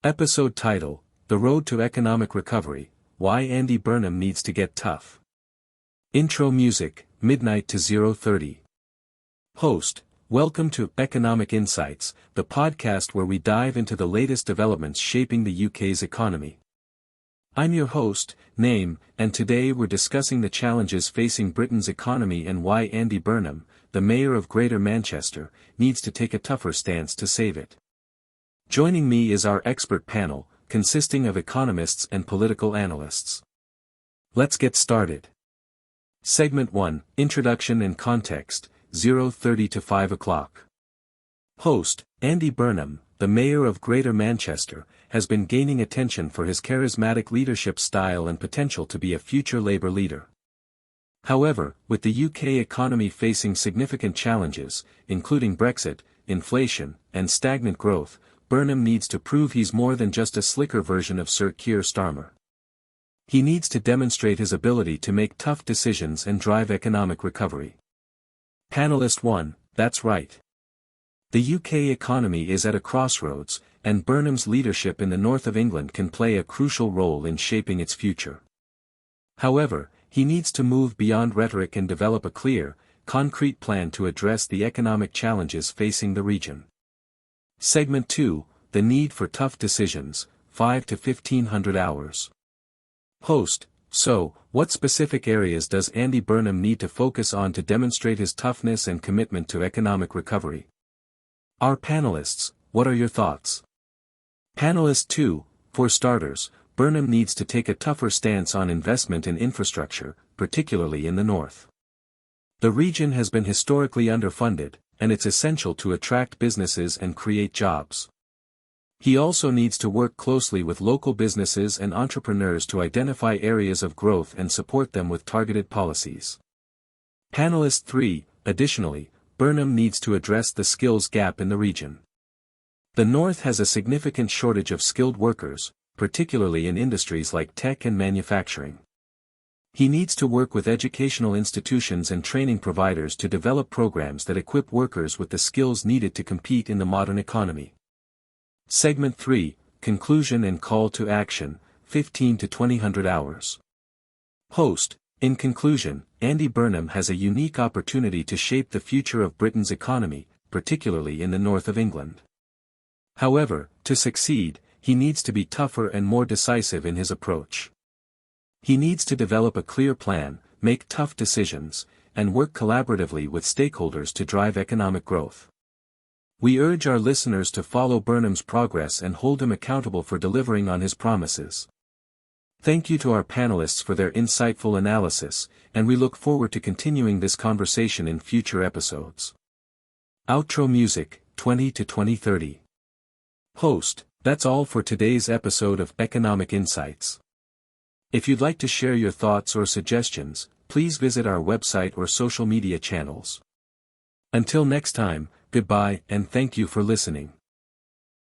Episode title, The Road to Economic Recovery, Why Andy Burnham Needs to Get Tough. Intro music, midnight to 0:30. Host, welcome to Economic Insights, the podcast where we dive into the latest developments shaping the UK's economy. I'm your host, Naim, and today we're discussing the challenges facing Britain's economy and why Andy Burnham, the Mayor of Greater Manchester, needs to take a tougher stance to save it. Joining me is our expert panel, consisting of economists and political analysts. Let's get started. Segment 1, Introduction and Context, 0:30 to 5 o'clock. Host, Andy Burnham, the Mayor of Greater Manchester, has been gaining attention for his charismatic leadership style and potential to be a future Labour leader. However, with the UK economy facing significant challenges, including Brexit, inflation, and stagnant growth, Burnham needs to prove he's more than just a slicker version of Sir Keir Starmer. He needs to demonstrate his ability to make tough decisions and drive economic recovery. Panelist 1, that's right. The UK economy is at a crossroads, and Burnham's leadership in the north of England can play a crucial role in shaping its future. However, he needs to move beyond rhetoric and develop a clear, concrete plan to address the economic challenges facing the region. Segment 2, The Need for Tough Decisions, 5 to 1500 hours. Host, so, what specific areas does Andy Burnham need to focus on to demonstrate his toughness and commitment to economic recovery? Our panelists, what are your thoughts? Panelist 2, for starters, Burnham needs to take a tougher stance on investment in infrastructure, particularly in the north. The region has been historically underfunded, and it's essential to attract businesses and create jobs. He also needs to work closely with local businesses and entrepreneurs to identify areas of growth and support them with targeted policies. Panelist 3, additionally, Burnham needs to address the skills gap in the region. The North has a significant shortage of skilled workers, particularly in industries like tech and manufacturing. He needs to work with educational institutions and training providers to develop programs that equip workers with the skills needed to compete in the modern economy. Segment 3, Conclusion and Call to Action, 15 to 2000 hours. Host, in conclusion, Andy Burnham has a unique opportunity to shape the future of Britain's economy, particularly in the north of England. However, to succeed, he needs to be tougher and more decisive in his approach. He needs to develop a clear plan, make tough decisions, and work collaboratively with stakeholders to drive economic growth. We urge our listeners to follow Burnham's progress and hold him accountable for delivering on his promises. Thank you to our panelists for their insightful analysis, and we look forward to continuing this conversation in future episodes. Outro music, 20 to 2030. Host, that's all for today's episode of Economic Insights. If you'd like to share your thoughts or suggestions, please visit our website or social media channels. Until next time, goodbye and thank you for listening.